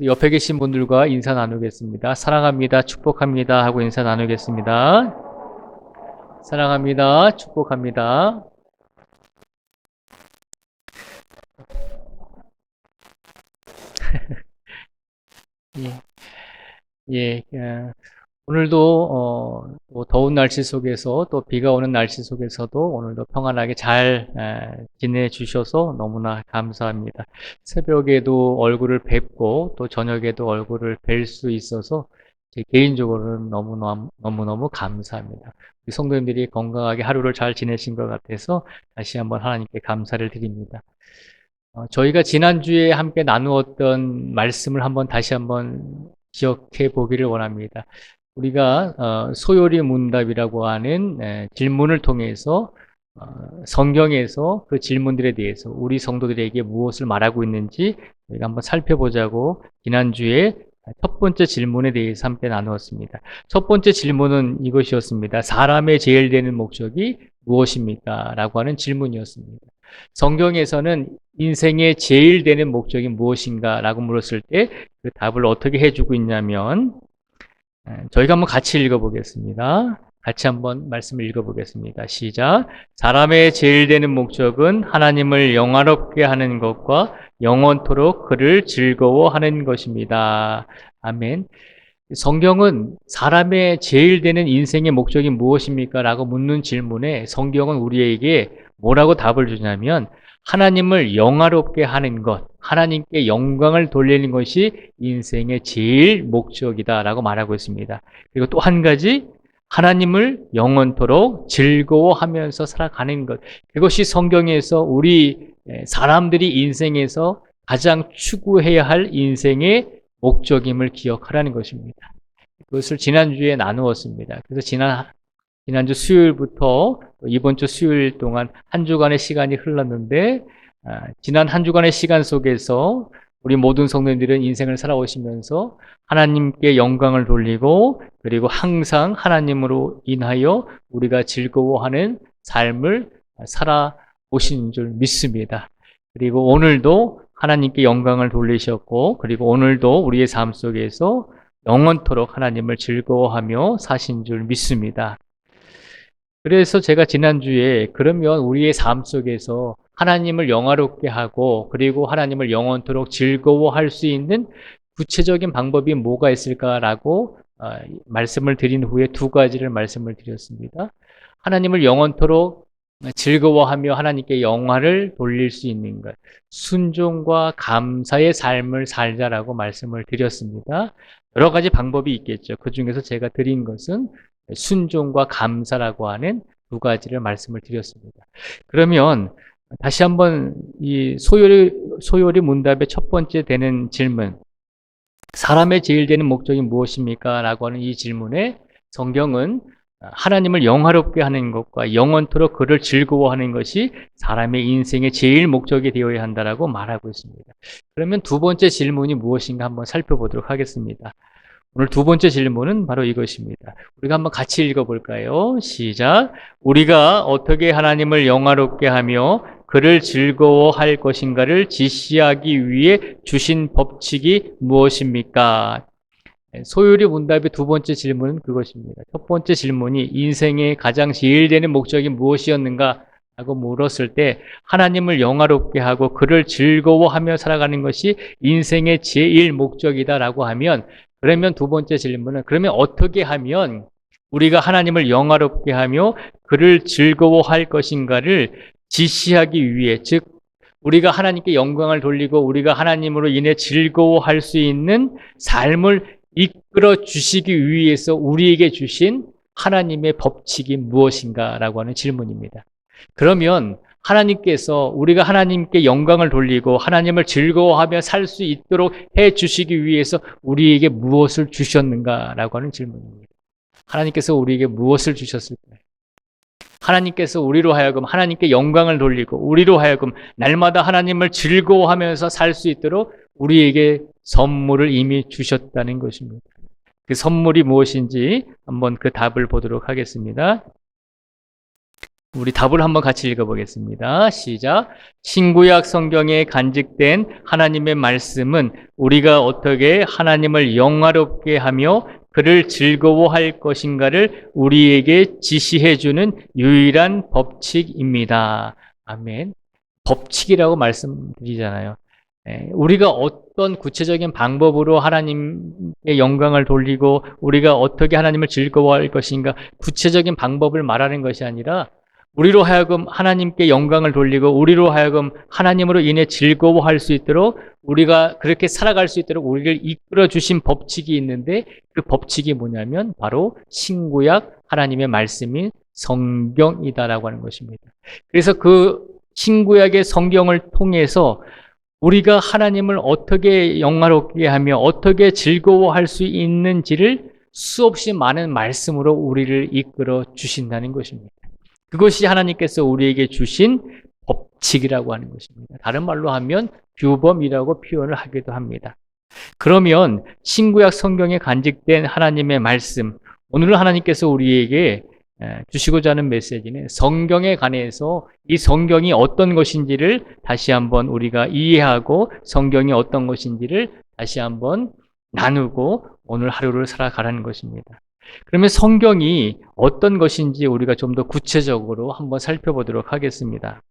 옆에 계신 분들과 인사 나누겠습니다. 사랑합니다. 축복합니다. 하고 인사 나누겠습니다. 사랑합니다. 축복합니다. 예, 오늘도 또 더운 날씨 속에서 또 비가 오는 날씨 속에서도 오늘도 평안하게 잘 지내주셔서 너무나 감사합니다. 새벽에도 얼굴을 뵙고 또 저녁에도 얼굴을 뵐 수 있어서 제 개인적으로는 너무너무 감사합니다. 우리 성도님들이 건강하게 하루를 잘 지내신 것 같아서 다시 한번 하나님께 감사를 드립니다. 저희가 지난주에 함께 나누었던 말씀을 다시 한번 기억해 보기를 원합니다. 우리가 소요리 문답이라고 하는 질문을 통해서 성경에서 그 질문들에 대해서 우리 성도들에게 무엇을 말하고 있는지 저희가 한번 살펴보자고 지난주에 첫 번째 질문에 대해서 함께 나누었습니다. 첫 번째 질문은 이것이었습니다. 사람의 제일 되는 목적이 무엇입니까? 라고 하는 질문이었습니다. 성경에서는 인생의 제일 되는 목적이 무엇인가? 라고 물었을 때 그 답을 어떻게 해주고 있냐면 저희가 한번 같이 읽어보겠습니다. 같이 한번 말씀을 읽어보겠습니다. 시작. 사람의 제일 되는 목적은 하나님을 영화롭게 하는 것과 영원토록 그를 즐거워하는 것입니다. 아멘. 성경은 사람의 제일 되는 인생의 목적이 무엇입니까? 라고 묻는 질문에 성경은 우리에게 뭐라고 답을 주냐면 하나님을 영화롭게 하는 것, 하나님께 영광을 돌리는 것이 인생의 제일 목적이다라고 말하고 있습니다. 그리고 또 한 가지 하나님을 영원토록 즐거워하면서 살아가는 것. 그것이 성경에서 우리 사람들이 인생에서 가장 추구해야 할 인생의 목적임을 기억하라는 것입니다. 그것을 지난주에 나누었습니다. 그래서 지난주 수요일부터 이번 주 수요일 동안 한 주간의 시간이 흘렀는데 지난 한 주간의 시간 속에서 우리 모든 성도님들은 인생을 살아오시면서 하나님께 영광을 돌리고 그리고 항상 하나님으로 인하여 우리가 즐거워하는 삶을 살아오신 줄 믿습니다. 그리고 오늘도 하나님께 영광을 돌리셨고 그리고 오늘도 우리의 삶 속에서 영원토록 하나님을 즐거워하며 사신 줄 믿습니다. 그래서 제가 지난주에 그러면 우리의 삶 속에서 하나님을 영화롭게 하고 그리고 하나님을 영원토록 즐거워할 수 있는 구체적인 방법이 뭐가 있을까라고 말씀을 드린 후에 두 가지를 말씀을 드렸습니다. 하나님을 영원토록 즐거워하며 하나님께 영화를 돌릴 수 있는 것, 순종과 감사의 삶을 살자라고 말씀을 드렸습니다. 여러 가지 방법이 있겠죠. 그 중에서 제가 드린 것은 순종과 감사라고 하는 두 가지를 말씀을 드렸습니다. 그러면 다시 한번 이 소요리 문답의 첫 번째 되는 질문, 사람의 제일 되는 목적이 무엇입니까? 라고 하는 이 질문에 성경은 하나님을 영화롭게 하는 것과 영원토록 그를 즐거워하는 것이 사람의 인생의 제일 목적이 되어야 한다라고 말하고 있습니다. 그러면 두 번째 질문이 무엇인가 한번 살펴보도록 하겠습니다. 오늘 두 번째 질문은 바로 이것입니다. 우리가 한번 같이 읽어볼까요? 시작. 우리가 어떻게 하나님을 영화롭게 하며 그를 즐거워할 것인가를 지시하기 위해 주신 법칙이 무엇입니까? 소요리 문답의 두 번째 질문은 그것입니다. 첫 번째 질문이 인생의 가장 제일 되는 목적이 무엇이었는가? 라고 물었을 때 하나님을 영화롭게 하고 그를 즐거워하며 살아가는 것이 인생의 제일 목적이다라고 하면 그러면 두 번째 질문은 그러면 어떻게 하면 우리가 하나님을 영화롭게 하며 그를 즐거워할 것인가를 지시하기 위해 즉 우리가 하나님께 영광을 돌리고 우리가 하나님으로 인해 즐거워할 수 있는 삶을 이끌어 주시기 위해서 우리에게 주신 하나님의 법칙이 무엇인가라고 하는 질문입니다. 그러면 하나님께서 우리가 하나님께 영광을 돌리고 하나님을 즐거워하며 살 수 있도록 해 주시기 위해서 우리에게 무엇을 주셨는가라고 하는 질문입니다. 하나님께서 우리에게 무엇을 주셨을까요? 하나님께서 우리로 하여금 하나님께 영광을 돌리고 우리로 하여금 날마다 하나님을 즐거워하면서 살 수 있도록 우리에게 선물을 이미 주셨다는 것입니다. 그 선물이 무엇인지 한번 그 답을 보도록 하겠습니다. 우리 답을 한번 같이 읽어보겠습니다. 시작. 신구약 성경에 간직된 하나님의 말씀은 우리가 어떻게 하나님을 영화롭게 하며 그를 즐거워할 것인가를 우리에게 지시해주는 유일한 법칙입니다. 아멘. 법칙이라고 말씀드리잖아요. 우리가 어떤 구체적인 방법으로 하나님의 영광을 돌리고 우리가 어떻게 하나님을 즐거워할 것인가 구체적인 방법을 말하는 것이 아니라 우리로 하여금 하나님께 영광을 돌리고 우리로 하여금 하나님으로 인해 즐거워할 수 있도록 우리가 그렇게 살아갈 수 있도록 우리를 이끌어 주신 법칙이 있는데 그 법칙이 뭐냐면 바로 신구약 하나님의 말씀인 성경이다라고 하는 것입니다. 그래서 그 신구약의 성경을 통해서 우리가 하나님을 어떻게 영화롭게 하며 어떻게 즐거워할 수 있는지를 수없이 많은 말씀으로 우리를 이끌어 주신다는 것입니다. 그것이 하나님께서 우리에게 주신 법칙이라고 하는 것입니다. 다른 말로 하면 규범이라고 표현을 하기도 합니다. 그러면 신구약 성경에 간직된 하나님의 말씀, 오늘 하나님께서 우리에게 주시고자 하는 메시지는 성경에 관해서 이 성경이 어떤 것인지를 다시 한번 우리가 이해하고 성경이 어떤 것인지를 다시 한번 나누고 오늘 하루를 살아가라는 것입니다. 그러면 성경이 어떤 것인지 우리가 좀 더 구체적으로 한번 살펴보도록 하겠습니다.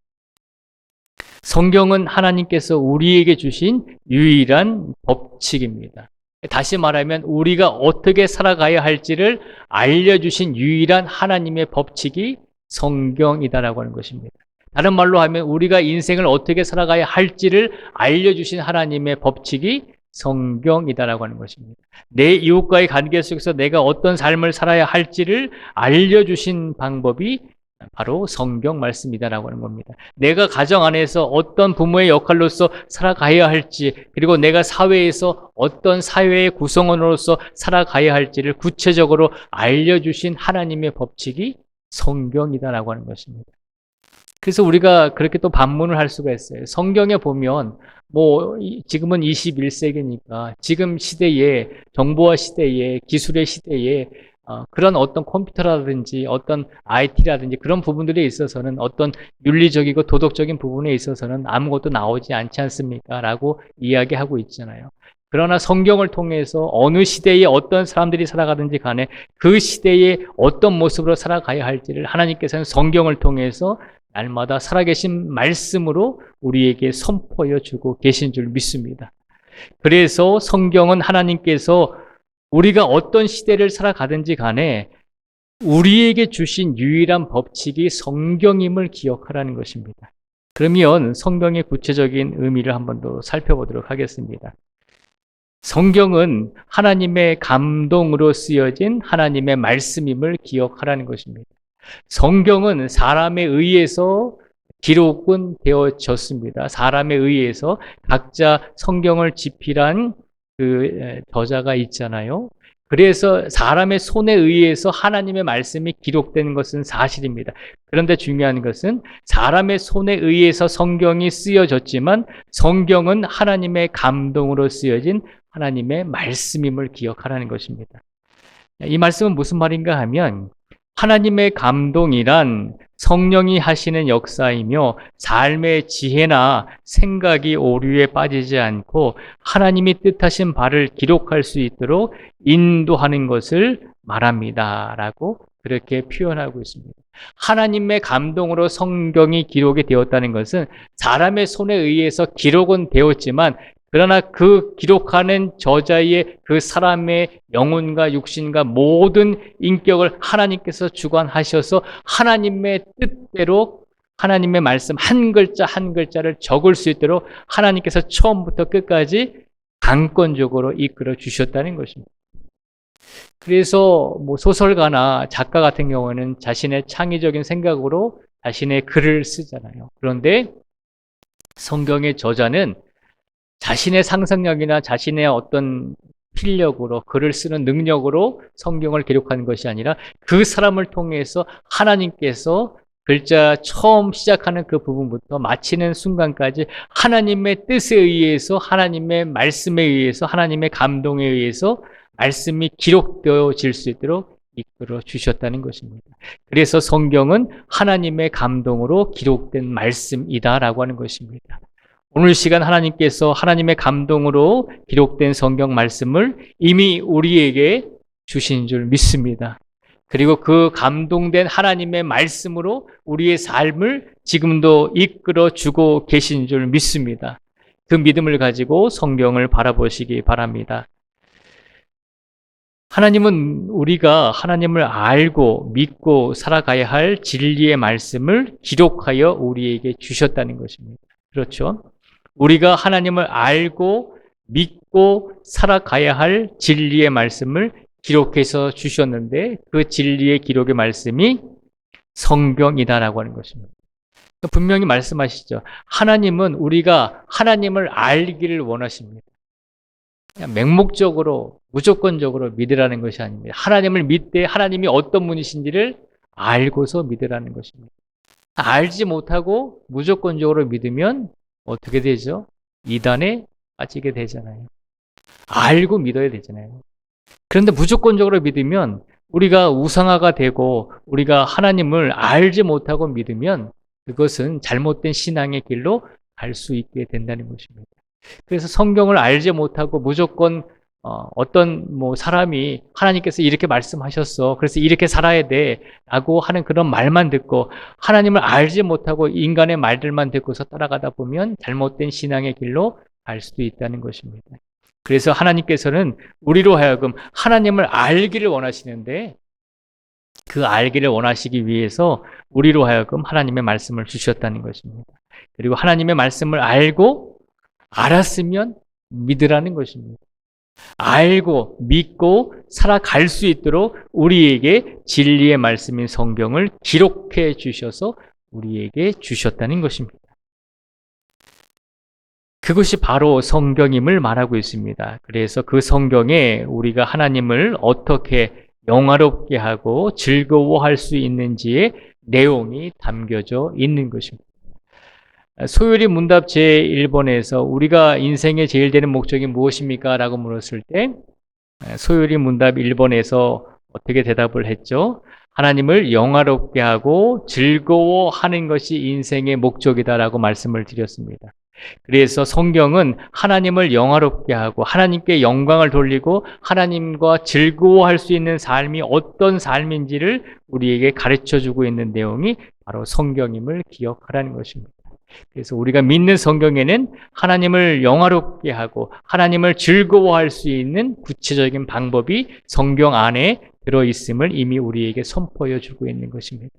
성경은 하나님께서 우리에게 주신 유일한 법칙입니다. 다시 말하면 우리가 어떻게 살아가야 할지를 알려주신 유일한 하나님의 법칙이 성경이다라고 하는 것입니다. 다른 말로 하면 우리가 인생을 어떻게 살아가야 할지를 알려주신 하나님의 법칙이 성경이다라고 하는 것입니다. 내 이웃과의 관계 속에서 내가 어떤 삶을 살아야 할지를 알려주신 방법이 바로 성경 말씀이다라고 하는 겁니다. 내가 가정 안에서 어떤 부모의 역할로서 살아가야 할지, 그리고 내가 사회에서 어떤 사회의 구성원으로서 살아가야 할지를 구체적으로 알려주신 하나님의 법칙이 성경이다라고 하는 것입니다. 그래서 우리가 그렇게 또 반문을 할 수가 있어요. 성경에 보면 지금은 21세기니까 지금 시대에 정보화 시대에 기술의 시대에 그런 어떤 컴퓨터라든지 어떤 IT라든지 그런 부분들에 있어서는 어떤 윤리적이고 도덕적인 부분에 있어서는 아무것도 나오지 않지 않습니까? 라고 이야기하고 있잖아요. 그러나 성경을 통해서 어느 시대에 어떤 사람들이 살아가든지 간에 그 시대에 어떤 모습으로 살아가야 할지를 하나님께서는 성경을 통해서 날마다 살아계신 말씀으로 우리에게 선포해 주고 계신 줄 믿습니다. 그래서 성경은 하나님께서 우리가 어떤 시대를 살아가든지 간에 우리에게 주신 유일한 법칙이 성경임을 기억하라는 것입니다. 그러면 성경의 구체적인 의미를 한번 더 살펴보도록 하겠습니다. 성경은 하나님의 감동으로 쓰여진 하나님의 말씀임을 기억하라는 것입니다. 성경은 사람에 의해서 기록은 되어졌습니다. 사람에 의해서 각자 성경을 집필한 그 저자가 있잖아요. 그래서 사람의 손에 의해서 하나님의 말씀이 기록된 것은 사실입니다. 그런데 중요한 것은 사람의 손에 의해서 성경이 쓰여졌지만 성경은 하나님의 감동으로 쓰여진 하나님의 말씀임을 기억하라는 것입니다. 이 말씀은 무슨 말인가 하면 하나님의 감동이란 성령이 하시는 역사이며 삶의 지혜나 생각이 오류에 빠지지 않고 하나님이 뜻하신 바를 기록할 수 있도록 인도하는 것을 말합니다. 라고 그렇게 표현하고 있습니다. 하나님의 감동으로 성경이 기록이 되었다는 것은 사람의 손에 의해서 기록은 되었지만 그러나 그 기록하는 저자의 그 사람의 영혼과 육신과 모든 인격을 하나님께서 주관하셔서 하나님의 뜻대로 하나님의 말씀 한 글자 한 글자를 적을 수 있도록 하나님께서 처음부터 끝까지 강권적으로 이끌어 주셨다는 것입니다. 그래서 소설가나 작가 같은 경우에는 자신의 창의적인 생각으로 자신의 글을 쓰잖아요. 그런데 성경의 저자는 자신의 상상력이나 자신의 어떤 필력으로 글을 쓰는 능력으로 성경을 기록하는 것이 아니라 그 사람을 통해서 하나님께서 글자 처음 시작하는 그 부분부터 마치는 순간까지 하나님의 뜻에 의해서 하나님의 말씀에 의해서 하나님의 감동에 의해서 말씀이 기록되어질 수 있도록 이끌어 주셨다는 것입니다. 그래서 성경은 하나님의 감동으로 기록된 말씀이다라고 하는 것입니다. 오늘 시간 하나님께서 하나님의 감동으로 기록된 성경 말씀을 이미 우리에게 주신 줄 믿습니다. 그리고 그 감동된 하나님의 말씀으로 우리의 삶을 지금도 이끌어 주고 계신 줄 믿습니다. 그 믿음을 가지고 성경을 바라보시기 바랍니다. 하나님은 우리가 하나님을 알고 믿고 살아가야 할 진리의 말씀을 기록하여 우리에게 주셨다는 것입니다. 그렇죠? 우리가 하나님을 알고 믿고 살아가야 할 진리의 말씀을 기록해서 주셨는데 그 진리의 기록의 말씀이 성경이다라고 하는 것입니다. 분명히 말씀하시죠. 하나님은 우리가 하나님을 알기를 원하십니다. 그냥 맹목적으로 무조건적으로 믿으라는 것이 아닙니다. 하나님을 믿되 하나님이 어떤 분이신지를 알고서 믿으라는 것입니다. 알지 못하고 무조건적으로 믿으면 어떻게 되죠? 이단에 빠지게 되잖아요. 알고 믿어야 되잖아요. 그런데 무조건적으로 믿으면 우리가 우상화가 되고 우리가 하나님을 알지 못하고 믿으면 그것은 잘못된 신앙의 길로 갈 수 있게 된다는 것입니다. 그래서 성경을 알지 못하고 무조건 어떤 사람이 하나님께서 이렇게 말씀하셨어. 그래서 이렇게 살아야 돼. 라고 하는 그런 말만 듣고 하나님을 알지 못하고 인간의 말들만 듣고서 따라가다 보면 잘못된 신앙의 길로 갈 수도 있다는 것입니다. 그래서 하나님께서는 우리로 하여금 하나님을 알기를 원하시는데 그 알기를 원하시기 위해서 우리로 하여금 하나님의 말씀을 주셨다는 것입니다. 그리고 하나님의 말씀을 알고 알았으면 믿으라는 것입니다. 알고 믿고 살아갈 수 있도록 우리에게 진리의 말씀인 성경을 기록해 주셔서 우리에게 주셨다는 것입니다. 그것이 바로 성경임을 말하고 있습니다. 그래서 그 성경에 우리가 하나님을 어떻게 영화롭게 하고 즐거워할 수 있는지의 내용이 담겨져 있는 것입니다. 소요리 문답 제1번에서 우리가 인생의 제일 되는 목적이 무엇입니까? 라고 물었을 때 소요리 문답 1번에서 어떻게 대답을 했죠? 하나님을 영화롭게 하고 즐거워하는 것이 인생의 목적이다라고 말씀을 드렸습니다. 그래서 성경은 하나님을 영화롭게 하고 하나님께 영광을 돌리고 하나님과 즐거워할 수 있는 삶이 어떤 삶인지를 우리에게 가르쳐주고 있는 내용이 바로 성경임을 기억하라는 것입니다. 그래서 우리가 믿는 성경에는 하나님을 영화롭게 하고 하나님을 즐거워할 수 있는 구체적인 방법이 성경 안에 들어있음을 이미 우리에게 선포해 주고 있는 것입니다.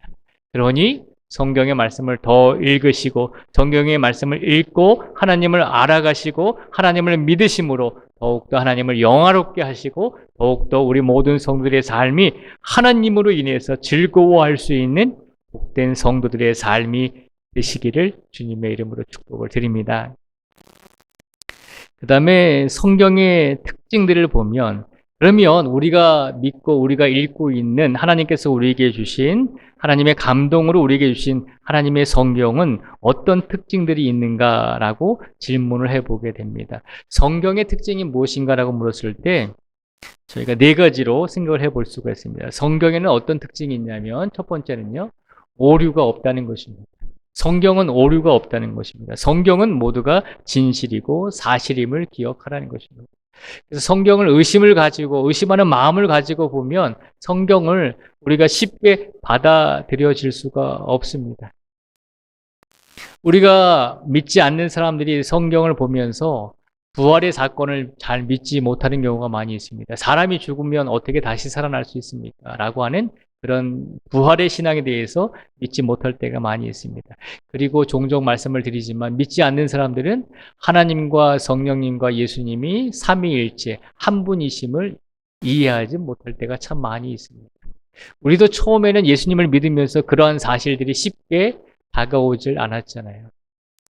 그러니 성경의 말씀을 더 읽으시고 성경의 말씀을 읽고 하나님을 알아가시고 하나님을 믿으심으로 더욱더 하나님을 영화롭게 하시고 더욱더 우리 모든 성도들의 삶이 하나님으로 인해서 즐거워할 수 있는 복된 성도들의 삶이 되시기를 주님의 이름으로 축복을 드립니다. 그 다음에 성경의 특징들을 보면 그러면 우리가 믿고 우리가 읽고 있는 하나님께서 우리에게 주신 하나님의 감동으로 우리에게 주신 하나님의 성경은 어떤 특징들이 있는가라고 질문을 해보게 됩니다. 성경의 특징이 무엇인가라고 물었을 때 저희가 네 가지로 생각을 해볼 수가 있습니다. 성경에는 어떤 특징이 있냐면 첫 번째는요, 오류가 없다는 것입니다. 성경은 오류가 없다는 것입니다. 성경은 모두가 진실이고 사실임을 기억하라는 것입니다. 그래서 성경을 의심하는 마음을 가지고 보면 성경을 우리가 쉽게 받아들여질 수가 없습니다. 우리가 믿지 않는 사람들이 성경을 보면서 부활의 사건을 잘 믿지 못하는 경우가 많이 있습니다. 사람이 죽으면 어떻게 다시 살아날 수 있습니까? 라고 하는 그런 부활의 신앙에 대해서 믿지 못할 때가 많이 있습니다. 그리고 종종 말씀을 드리지만 믿지 않는 사람들은 하나님과 성령님과 예수님이 삼위일체 한 분이심을 이해하지 못할 때가 참 많이 있습니다. 우리도 처음에는 예수님을 믿으면서 그러한 사실들이 쉽게 다가오질 않았잖아요.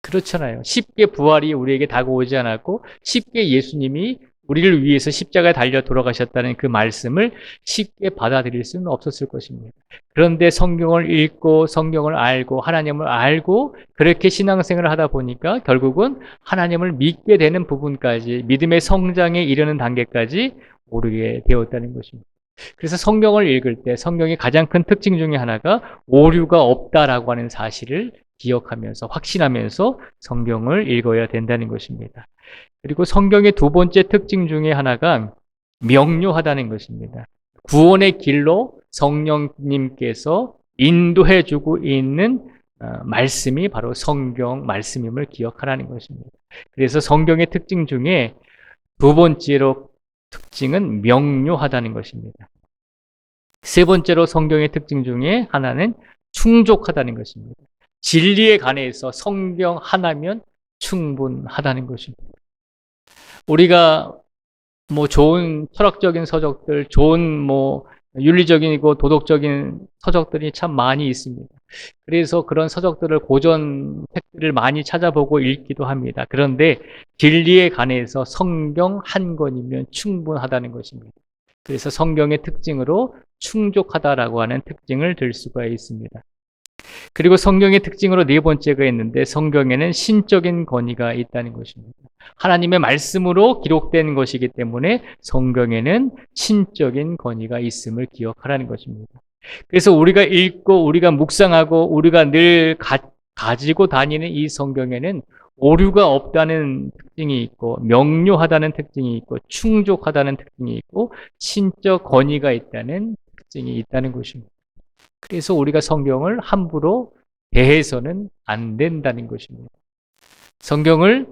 그렇잖아요. 쉽게 부활이 우리에게 다가오지 않았고 쉽게 예수님이 우리를 위해서 십자가에 달려 돌아가셨다는 그 말씀을 쉽게 받아들일 수는 없었을 것입니다. 그런데 성경을 읽고 성경을 알고 하나님을 알고 그렇게 신앙생활을 하다 보니까 결국은 하나님을 믿게 되는 부분까지 믿음의 성장에 이르는 단계까지 오르게 되었다는 것입니다. 그래서 성경을 읽을 때 성경의 가장 큰 특징 중에 하나가 오류가 없다라고 하는 사실을 기억하면서 확신하면서 성경을 읽어야 된다는 것입니다. 그리고 성경의 두 번째 특징 중에 하나가 명료하다는 것입니다. 구원의 길로 성령님께서 인도해 주고 있는 말씀이 바로 성경 말씀임을 기억하라는 것입니다. 그래서 성경의 특징 중에 두 번째로 특징은 명료하다는 것입니다. 세 번째로 성경의 특징 중에 하나는 충족하다는 것입니다. 진리에 관해서 성경 하나면 충분하다는 것입니다. 우리가 좋은 철학적인 서적들, 좋은 윤리적이고 도덕적인 서적들이 참 많이 있습니다. 그래서 그런 서적들을 고전 책들을 많이 찾아보고 읽기도 합니다. 그런데 진리에 관해서 성경 한 권이면 충분하다는 것입니다. 그래서 성경의 특징으로 충족하다라고 하는 특징을 들 수가 있습니다. 그리고 성경의 특징으로 네 번째가 있는데 성경에는 신적인 권위가 있다는 것입니다. 하나님의 말씀으로 기록된 것이기 때문에 성경에는 신적인 권위가 있음을 기억하라는 것입니다. 그래서 우리가 읽고 우리가 묵상하고 우리가 늘 가지고 다니는 이 성경에는 오류가 없다는 특징이 있고 명료하다는 특징이 있고 충족하다는 특징이 있고 신적 권위가 있다는 특징이 있다는 것입니다. 그래서 우리가 성경을 함부로 대해서는 안 된다는 것입니다. 성경을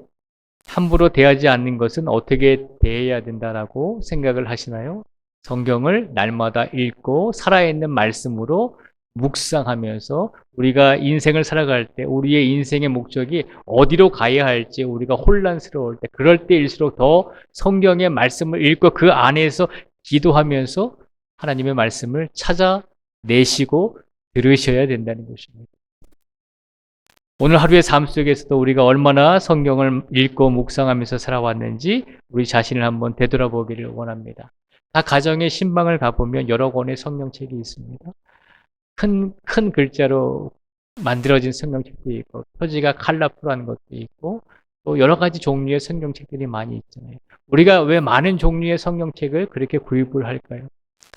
함부로 대하지 않는 것은 어떻게 대해야 된다라고 생각을 하시나요? 성경을 날마다 읽고 살아있는 말씀으로 묵상하면서 우리가 인생을 살아갈 때 우리의 인생의 목적이 어디로 가야 할지 우리가 혼란스러울 때 그럴 때일수록 더 성경의 말씀을 읽고 그 안에서 기도하면서 하나님의 말씀을 찾아내시고 들으셔야 된다는 것입니다. 오늘 하루의 삶 속에서도 우리가 얼마나 성경을 읽고 묵상하면서 살아왔는지 우리 자신을 한번 되돌아보기를 원합니다. 다 가정의 신방을 가보면 여러 권의 성경책이 있습니다. 큰 글자로 만들어진 성경책도 있고 표지가 컬러풀한 것도 있고 또 여러 가지 종류의 성경책들이 많이 있잖아요. 우리가 왜 많은 종류의 성경책을 그렇게 구입을 할까요?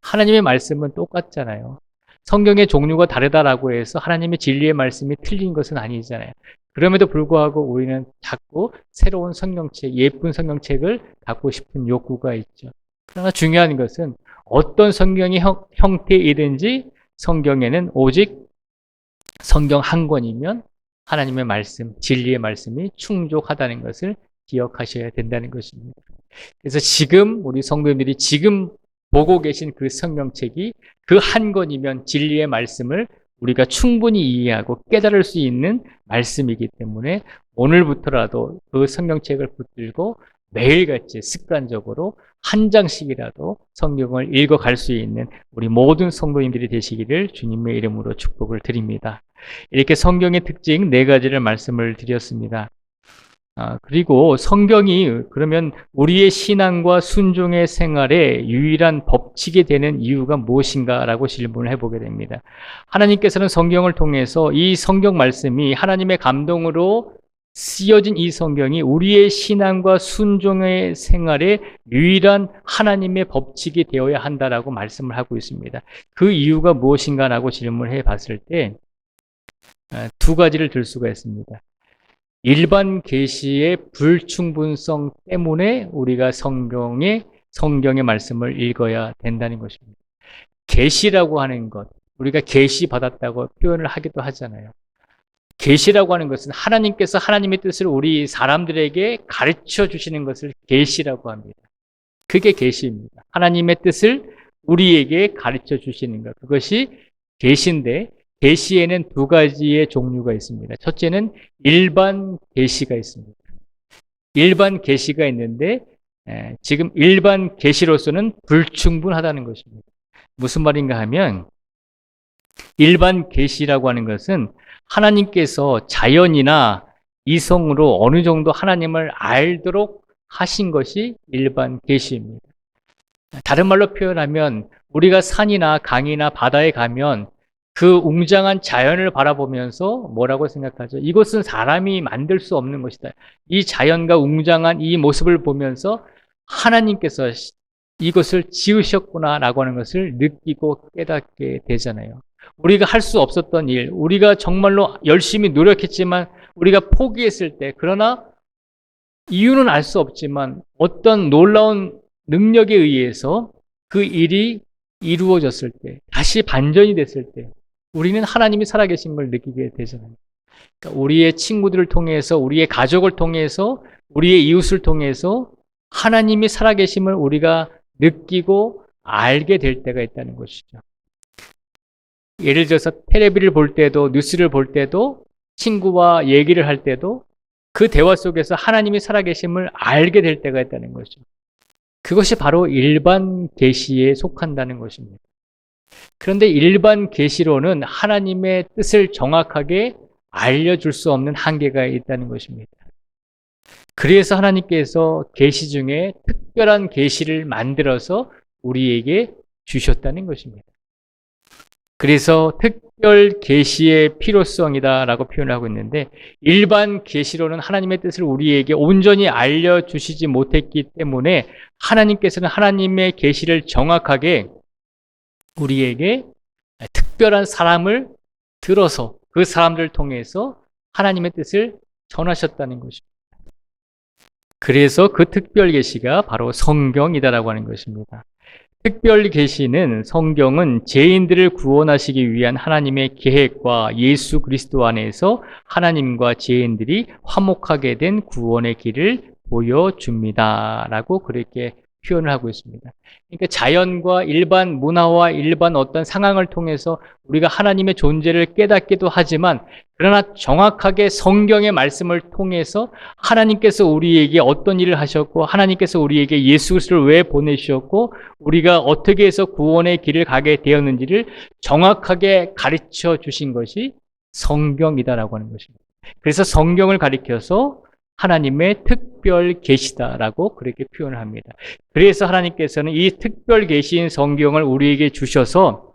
하나님의 말씀은 똑같잖아요. 성경의 종류가 다르다라고 해서 하나님의 진리의 말씀이 틀린 것은 아니잖아요. 그럼에도 불구하고 우리는 자꾸 새로운 성경책, 예쁜 성경책을 갖고 싶은 욕구가 있죠. 그러나 중요한 것은 어떤 성경의 형태이든지 성경에는 오직 성경 한 권이면 하나님의 말씀, 진리의 말씀이 충족하다는 것을 기억하셔야 된다는 것입니다. 그래서 지금 우리 성도님들이 지금 보고 계신 그 성경책이 그 한 권이면 진리의 말씀을 우리가 충분히 이해하고 깨달을 수 있는 말씀이기 때문에 오늘부터라도 그 성경책을 붙들고 매일같이 습관적으로 한 장씩이라도 성경을 읽어갈 수 있는 우리 모든 성도님들이 되시기를 주님의 이름으로 축복을 드립니다. 이렇게 성경의 특징 4가지를 말씀을 드렸습니다. 그리고 성경이 그러면 우리의 신앙과 순종의 생활에 유일한 법칙이 되는 이유가 무엇인가라고 질문을 해보게 됩니다. 하나님께서는 성경을 통해서 이 성경 말씀이 하나님의 감동으로 쓰여진 이 성경이 우리의 신앙과 순종의 생활에 유일한 하나님의 법칙이 되어야 한다라고 말씀을 하고 있습니다. 그 이유가 무엇인가라고 질문을 해봤을 때 2가지를 들 수가 있습니다. 일반 계시의 불충분성 때문에 우리가 성경의 말씀을 읽어야 된다는 것입니다. 계시라고 하는 것, 우리가 계시 받았다고 표현을 하기도 하잖아요. 계시라고 하는 것은 하나님께서 하나님의 뜻을 우리 사람들에게 가르쳐 주시는 것을 계시라고 합니다. 그게 계시입니다. 하나님의 뜻을 우리에게 가르쳐 주시는 것, 그것이 계시인데 계시에는 2가지의 종류가 있습니다. 첫째는 일반 계시가 있습니다. 일반 계시가 있는데 지금 일반 계시로서는 불충분하다는 것입니다. 무슨 말인가 하면 일반 계시라고 하는 것은 하나님께서 자연이나 이성으로 어느 정도 하나님을 알도록 하신 것이 일반 계시입니다. 다른 말로 표현하면 우리가 산이나 강이나 바다에 가면 그 웅장한 자연을 바라보면서 뭐라고 생각하죠? 이것은 사람이 만들 수 없는 것이다. 이 자연과 웅장한 이 모습을 보면서 하나님께서 이것을 지으셨구나라고 하는 것을 느끼고 깨닫게 되잖아요. 우리가 할 수 없었던 일, 우리가 정말로 열심히 노력했지만 우리가 포기했을 때, 그러나 이유는 알 수 없지만 어떤 놀라운 능력에 의해서 그 일이 이루어졌을 때, 다시 반전이 됐을 때 우리는 하나님이 살아계신 걸 느끼게 되잖아요. 그러니까 우리의 친구들을 통해서, 우리의 가족을 통해서, 우리의 이웃을 통해서 하나님이 살아계심을 우리가 느끼고 알게 될 때가 있다는 것이죠. 예를 들어서 텔레비를 볼 때도, 뉴스를 볼 때도, 친구와 얘기를 할 때도 그 대화 속에서 하나님이 살아계심을 알게 될 때가 있다는 거죠. 그것이 바로 일반 계시에 속한다는 것입니다. 그런데 일반 계시로는 하나님의 뜻을 정확하게 알려줄 수 없는 한계가 있다는 것입니다. 그래서 하나님께서 계시 중에 특별한 계시를 만들어서 우리에게 주셨다는 것입니다. 그래서 특별 계시의 필요성이다라고 표현하고 있는데, 일반 계시로는 하나님의 뜻을 우리에게 온전히 알려주시지 못했기 때문에 하나님께서는 하나님의 계시를 정확하게 우리에게 특별한 사람을 들어서 그 사람들을 통해서 하나님의 뜻을 전하셨다는 것입니다. 그래서 그 특별 계시가 바로 성경이다라고 하는 것입니다. 특별 계시는, 성경은 죄인들을 구원하시기 위한 하나님의 계획과 예수 그리스도 안에서 하나님과 죄인들이 화목하게 된 구원의 길을 보여줍니다라고 그렇게 표현을 하고 있습니다. 그러니까 자연과 일반 문화와 일반 어떤 상황을 통해서 우리가 하나님의 존재를 깨닫기도 하지만, 그러나 정확하게 성경의 말씀을 통해서 하나님께서 우리에게 어떤 일을 하셨고, 하나님께서 우리에게 예수 그리스도를 왜 보내주셨고, 우리가 어떻게 해서 구원의 길을 가게 되었는지를 정확하게 가르쳐 주신 것이 성경이다라고 하는 것입니다. 그래서 성경을 가리켜서 하나님의 특별 계시다라고 그렇게 표현을 합니다. 그래서 하나님께서는 이 특별 계시인 성경을 우리에게 주셔서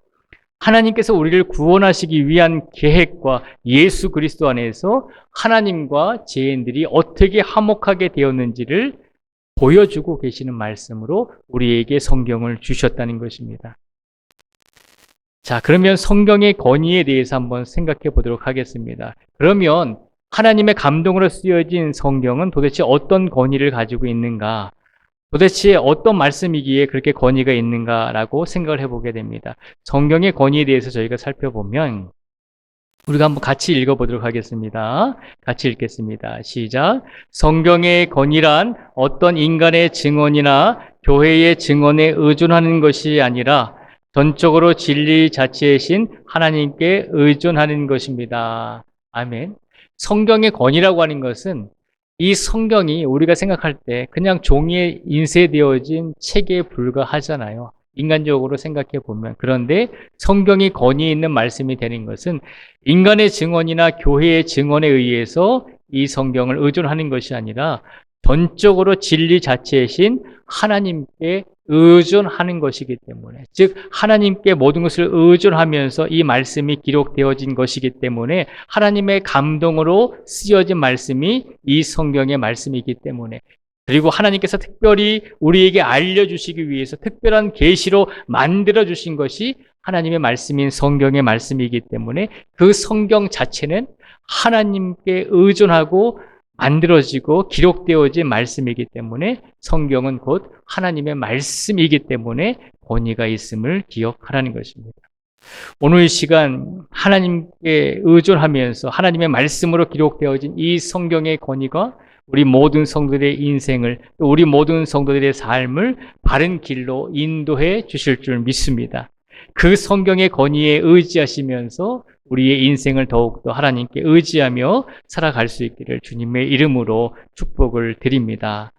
하나님께서 우리를 구원하시기 위한 계획과 예수 그리스도 안에서 하나님과 죄인들이 어떻게 화목하게 되었는지를 보여주고 계시는 말씀으로 우리에게 성경을 주셨다는 것입니다. 자, 그러면 성경의 권위에 대해서 한번 생각해 보도록 하겠습니다. 그러면 하나님의 감동으로 쓰여진 성경은 도대체 어떤 권위를 가지고 있는가? 도대체 어떤 말씀이기에 그렇게 권위가 있는가라고 생각을 해보게 됩니다. 성경의 권위에 대해서 저희가 살펴보면 우리가 한번 같이 읽어보도록 하겠습니다. 같이 읽겠습니다. 시작. 성경의 권위란 어떤 인간의 증언이나 교회의 증언에 의존하는 것이 아니라 전적으로 진리 자체이신 하나님께 의존하는 것입니다. 아멘. 성경의 권위라고 하는 것은 이 성경이 우리가 생각할 때 그냥 종이에 인쇄되어진 책에 불과하잖아요. 인간적으로 생각해 보면. 그런데 성경이 권위 있는 말씀이 되는 것은 인간의 증언이나 교회의 증언에 의해서 이 성경을 의존하는 것이 아니라 전적으로 진리 자체이신 하나님께 의존하는 것이기 때문에, 즉 하나님께 모든 것을 의존하면서 이 말씀이 기록되어진 것이기 때문에, 하나님의 감동으로 쓰여진 말씀이 이 성경의 말씀이기 때문에, 그리고 하나님께서 특별히 우리에게 알려주시기 위해서 특별한 계시로 만들어주신 것이 하나님의 말씀인 성경의 말씀이기 때문에 그 성경 자체는 하나님께 의존하고 만들어지고 기록되어진 말씀이기 때문에 성경은 곧 하나님의 말씀이기 때문에 권위가 있음을 기억하라는 것입니다. 오늘 이 시간 하나님께 의존하면서 하나님의 말씀으로 기록되어진 이 성경의 권위가 우리 모든 성도들의 인생을, 또 우리 모든 성도들의 삶을 바른 길로 인도해 주실 줄 믿습니다. 그 성경의 권위에 의지하시면서 우리의 인생을 더욱더 하나님께 의지하며 살아갈 수 있기를 주님의 이름으로 축복을 드립니다.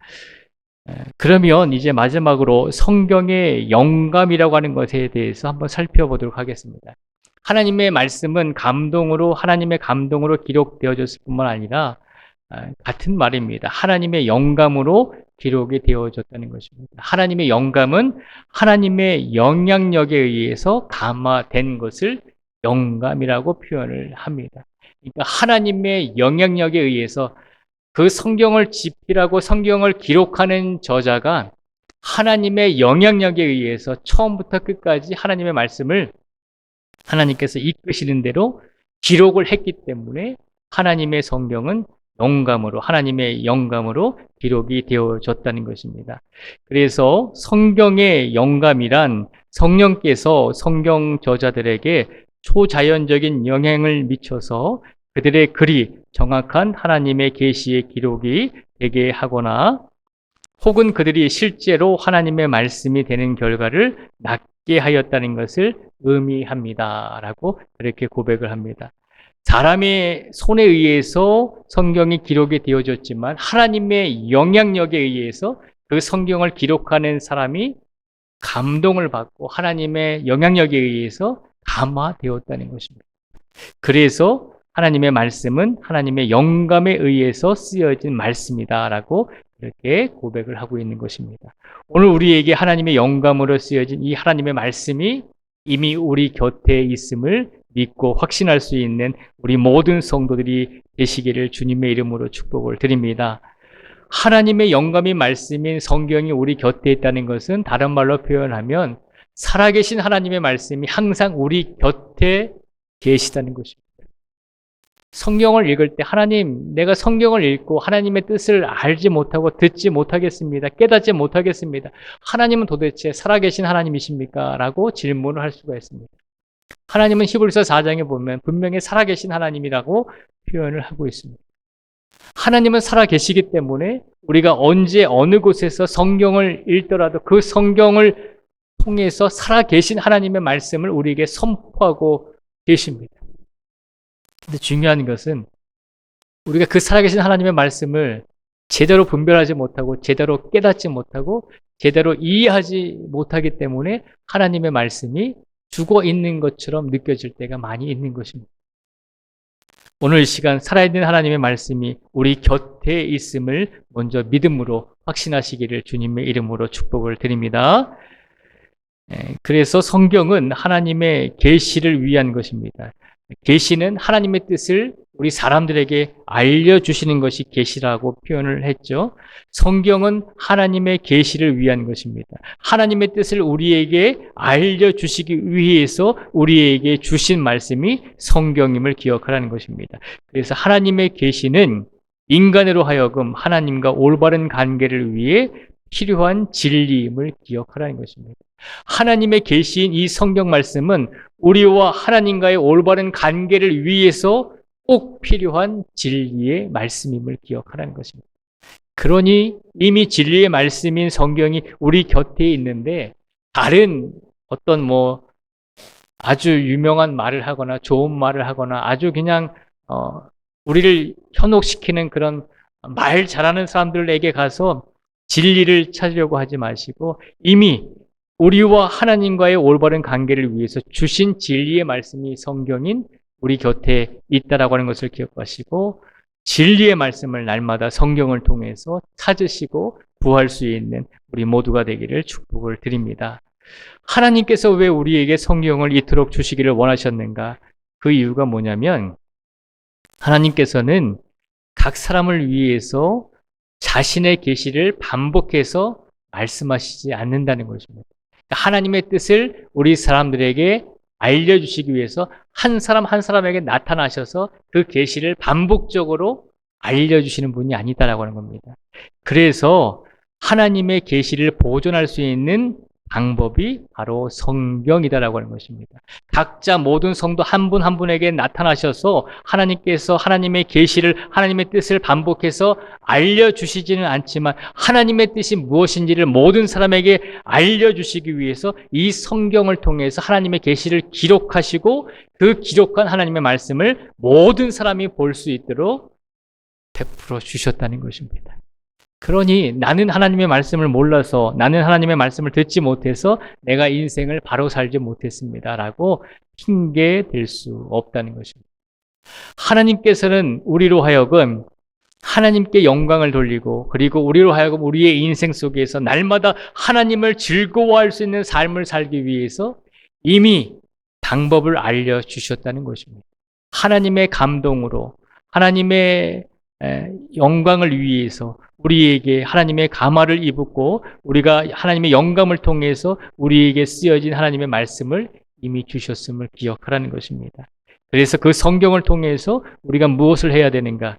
그러면 이제 마지막으로 성경의 영감이라고 하는 것에 대해서 한번 살펴보도록 하겠습니다. 하나님의 말씀은 하나님의 감동으로 기록되어졌을 뿐만 아니라 같은 말입니다. 하나님의 영감으로 기록이 되어졌다는 것입니다. 하나님의 영감은 하나님의 영향력에 의해서 감화된 것을 영감이라고 표현을 합니다. 그러니까 하나님의 영향력에 의해서 그 성경을 집필하고 성경을 기록하는 저자가 하나님의 영향력에 의해서 처음부터 끝까지 하나님의 말씀을 하나님께서 이끄시는 대로 기록을 했기 때문에 하나님의 성경은 하나님의 영감으로 기록이 되어졌다는 것입니다. 그래서 성경의 영감이란 성령께서 성경 저자들에게 초자연적인 영향을 미쳐서 그들의 글이 정확한 하나님의 계시의 기록이 되게 하거나 혹은 그들이 실제로 하나님의 말씀이 되는 결과를 낳게 하였다는 것을 의미합니다. 라고 그렇게 고백을 합니다. 사람의 손에 의해서 성경이 기록이 되어졌지만 하나님의 영향력에 의해서 그 성경을 기록하는 사람이 감동을 받고 하나님의 영향력에 의해서 감화되었다는 것입니다. 그래서 하나님의 말씀은 하나님의 영감에 의해서 쓰여진 말씀이다라고 이렇게 고백을 하고 있는 것입니다. 오늘 우리에게 하나님의 영감으로 쓰여진 이 하나님의 말씀이 이미 우리 곁에 있음을 믿고 확신할 수 있는 우리 모든 성도들이 되시기를 주님의 이름으로 축복을 드립니다. 하나님의 영감인 말씀인 성경이 우리 곁에 있다는 것은 다른 말로 표현하면 살아계신 하나님의 말씀이 항상 우리 곁에 계시다는 것입니다. 성경을 읽을 때 하나님, 내가 성경을 읽고 하나님의 뜻을 알지 못하고 듣지 못하겠습니다. 깨닫지 못하겠습니다. 하나님은 도대체 살아계신 하나님이십니까? 라고 질문을 할 수가 있습니다. 하나님은 히브리서 4장에 보면 분명히 살아계신 하나님이라고 표현을 하고 있습니다. 하나님은 살아계시기 때문에 우리가 언제 어느 곳에서 성경을 읽더라도 그 성경을 통해서 살아계신 하나님의 말씀을 우리에게 선포하고 계십니다. 근데 중요한 것은 우리가 그 살아계신 하나님의 말씀을 제대로 분별하지 못하고 제대로 깨닫지 못하고 제대로 이해하지 못하기 때문에 하나님의 말씀이 죽어 있는 것처럼 느껴질 때가 많이 있는 것입니다. 오늘 이 시간 살아있는 하나님의 말씀이 우리 곁에 있음을 먼저 믿음으로 확신하시기를 주님의 이름으로 축복을 드립니다. 그래서 성경은 하나님의 계시를 위한 것입니다. 계시는 하나님의 뜻을 우리 사람들에게 알려주시는 것이 계시라고 표현을 했죠. 성경은 하나님의 계시를 위한 것입니다. 하나님의 뜻을 우리에게 알려주시기 위해서 우리에게 주신 말씀이 성경임을 기억하라는 것입니다. 그래서 하나님의 계시는 인간으로 하여금 하나님과 올바른 관계를 위해 필요한 진리임을 기억하라는 것입니다. 하나님의 계시인 이 성경 말씀은 우리와 하나님과의 올바른 관계를 위해서 꼭 필요한 진리의 말씀임을 기억하라는 것입니다. 그러니 이미 진리의 말씀인 성경이 우리 곁에 있는데 다른 어떤 아주 유명한 말을 하거나 좋은 말을 하거나 아주 그냥 우리를 현혹시키는 그런 말 잘하는 사람들에게 가서 진리를 찾으려고 하지 마시고 이미 우리와 하나님과의 올바른 관계를 위해서 주신 진리의 말씀이 성경인 우리 곁에 있다라고 하는 것을 기억하시고 진리의 말씀을 날마다 성경을 통해서 찾으시고 구할 수 있는 우리 모두가 되기를 축복을 드립니다. 하나님께서 왜 우리에게 성경을 이토록 주시기를 원하셨는가? 그 이유가 뭐냐면 하나님께서는 각 사람을 위해서 자신의 계시를 반복해서 말씀하시지 않는다는 것입니다. 하나님의 뜻을 우리 사람들에게 알려주시기 위해서 한 사람 한 사람에게 나타나셔서 그 계시를 반복적으로 알려주시는 분이 아니다라고 하는 겁니다. 그래서 하나님의 계시를 보존할 수 있는 방법이 바로 성경이다라고 하는 것입니다. 각자 모든 성도 한 분 한 분에게 나타나셔서 하나님께서 하나님의 계시를 하나님의 뜻을 반복해서 알려주시지는 않지만 하나님의 뜻이 무엇인지를 모든 사람에게 알려주시기 위해서 이 성경을 통해서 하나님의 계시를 기록하시고 그 기록한 하나님의 말씀을 모든 사람이 볼 수 있도록 베풀어 주셨다는 것입니다. 그러니 나는 하나님의 말씀을 몰라서 나는 하나님의 말씀을 듣지 못해서 내가 인생을 바로 살지 못했습니다 라고 핑계 댈 수 없다는 것입니다. 하나님께서는 우리로 하여금 하나님께 영광을 돌리고 그리고 우리로 하여금 우리의 인생 속에서 날마다 하나님을 즐거워할 수 있는 삶을 살기 위해서 이미 방법을 알려주셨다는 것입니다. 하나님의 감동으로 하나님의 영광을 위해서 우리에게 하나님의 감화를 입었고 우리가 하나님의 영감을 통해서 우리에게 쓰여진 하나님의 말씀을 이미 주셨음을 기억하라는 것입니다. 그래서 그 성경을 통해서 우리가 무엇을 해야 되는가?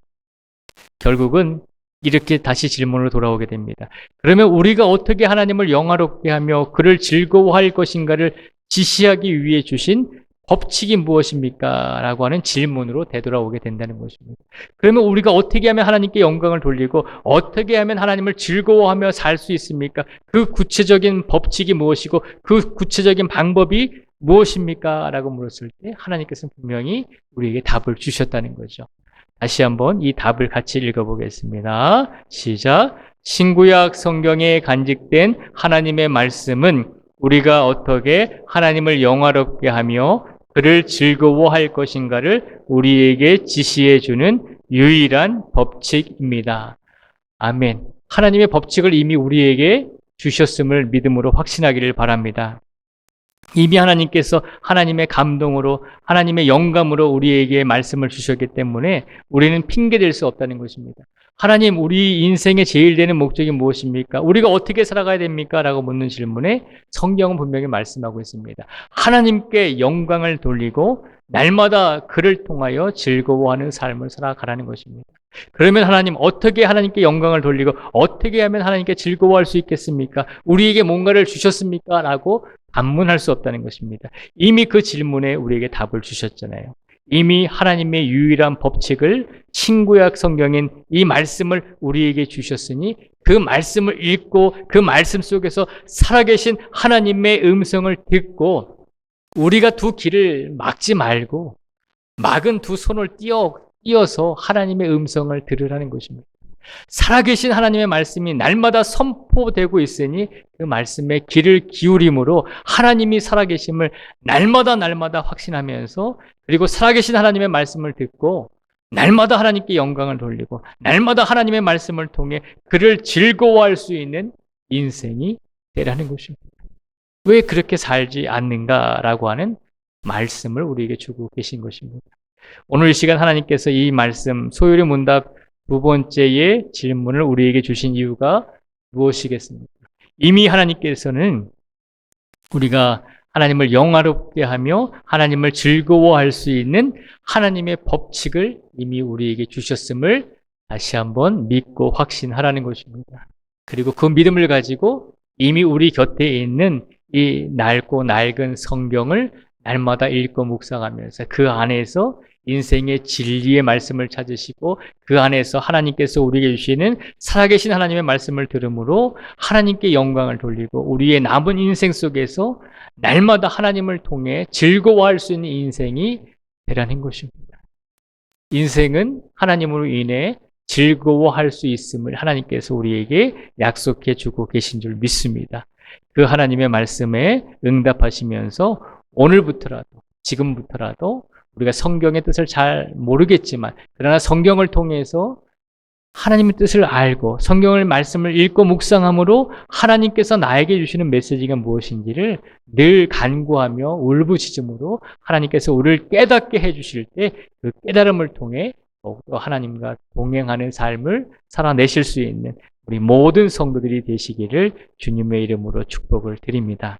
결국은 이렇게 다시 질문으로 돌아오게 됩니다. 그러면 우리가 어떻게 하나님을 영화롭게 하며 그를 즐거워할 것인가를 지시하기 위해 주신 법칙이 무엇입니까? 라고 하는 질문으로 되돌아오게 된다는 것입니다. 그러면 우리가 어떻게 하면 하나님께 영광을 돌리고 어떻게 하면 하나님을 즐거워하며 살 수 있습니까? 그 구체적인 법칙이 무엇이고 그 구체적인 방법이 무엇입니까? 라고 물었을 때 하나님께서는 분명히 우리에게 답을 주셨다는 거죠. 다시 한번 이 답을 같이 읽어보겠습니다. 시작. 신구약 성경에 간직된 하나님의 말씀은 우리가 어떻게 하나님을 영화롭게 하며 그를 즐거워할 것인가를 우리에게 지시해 주는 유일한 법칙입니다. 아멘. 하나님의 법칙을 이미 우리에게 주셨음을 믿음으로 확신하기를 바랍니다. 이미 하나님께서 하나님의 감동으로 하나님의 영감으로 우리에게 말씀을 주셨기 때문에 우리는 핑계댈 수 없다는 것입니다. 하나님, 우리 인생의 제일 되는 목적이 무엇입니까? 우리가 어떻게 살아가야 됩니까? 라고 묻는 질문에 성경은 분명히 말씀하고 있습니다. 하나님께 영광을 돌리고 날마다 그를 통하여 즐거워하는 삶을 살아가라는 것입니다. 그러면 하나님, 어떻게 하나님께 영광을 돌리고 어떻게 하면 하나님께 즐거워할 수 있겠습니까? 우리에게 뭔가를 주셨습니까? 라고 반문할 수 없다는 것입니다. 이미 그 질문에 우리에게 답을 주셨잖아요. 이미 하나님의 유일한 법칙을 신구약 성경인 이 말씀을 우리에게 주셨으니 그 말씀을 읽고 그 말씀 속에서 살아계신 하나님의 음성을 듣고 우리가 두 귀를 막지 말고 막은 두 손을 띄어서 하나님의 음성을 들으라는 것입니다. 살아계신 하나님의 말씀이 날마다 선포되고 있으니 그 말씀에 귀를 기울임으로 하나님이 살아계심을 날마다 확신하면서 그리고 살아계신 하나님의 말씀을 듣고 날마다 하나님께 영광을 돌리고 날마다 하나님의 말씀을 통해 그를 즐거워할 수 있는 인생이 되라는 것입니다. 왜 그렇게 살지 않는가라고 하는 말씀을 우리에게 주고 계신 것입니다. 오늘 이 시간 하나님께서 이 말씀 소요리 문답 두 번째의 질문을 우리에게 주신 이유가 무엇이겠습니까? 이미 하나님께서는 우리가 하나님을 영화롭게 하며 하나님을 즐거워할 수 있는 하나님의 법칙을 이미 우리에게 주셨음을 다시 한번 믿고 확신하라는 것입니다. 그리고 그 믿음을 가지고 이미 우리 곁에 있는 이 낡고 낡은 성경을 날마다 읽고 묵상하면서 그 안에서 인생의 진리의 말씀을 찾으시고 그 안에서 하나님께서 우리에게 주시는 살아계신 하나님의 말씀을 들음으로 하나님께 영광을 돌리고 우리의 남은 인생 속에서 날마다 하나님을 통해 즐거워할 수 있는 인생이 되라는 것입니다. 인생은 하나님으로 인해 즐거워할 수 있음을 하나님께서 우리에게 약속해 주고 계신 줄 믿습니다. 그 하나님의 말씀에 응답하시면서 오늘부터라도 지금부터라도 우리가 성경의 뜻을 잘 모르겠지만 그러나 성경을 통해서 하나님의 뜻을 알고 성경의 말씀을 읽고 묵상함으로 하나님께서 나에게 주시는 메시지가 무엇인지를 늘 간구하며 울부짖음으로 하나님께서 우리를 깨닫게 해주실 때 그 깨달음을 통해 더욱더 하나님과 동행하는 삶을 살아내실 수 있는 우리 모든 성도들이 되시기를 주님의 이름으로 축복을 드립니다.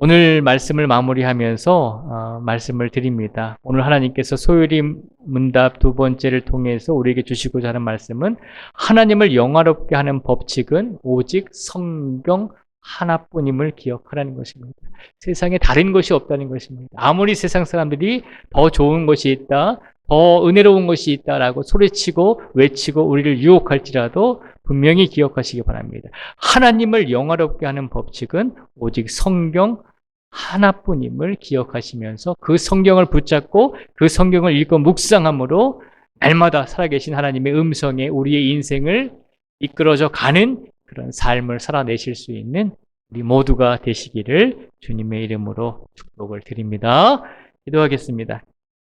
오늘 말씀을 마무리하면서 말씀을 드립니다. 오늘 하나님께서 소요리 문답 두 번째를 통해서 우리에게 주시고자 하는 말씀은 하나님을 영화롭게 하는 법칙은 오직 성경 하나뿐임을 기억하라는 것입니다. 세상에 다른 것이 없다는 것입니다. 아무리 세상 사람들이 더 좋은 것이 있다, 더 은혜로운 것이 있다라고 소리치고 외치고 우리를 유혹할지라도 분명히 기억하시기 바랍니다. 하나님을 영화롭게 하는 법칙은 오직 성경 하나뿐임을 기억하시면서 그 성경을 붙잡고 그 성경을 읽고 묵상함으로 날마다 살아계신 하나님의 음성에 우리의 인생을 이끌어져 가는 그런 삶을 살아내실 수 있는 우리 모두가 되시기를 주님의 이름으로 축복을 드립니다. 기도하겠습니다.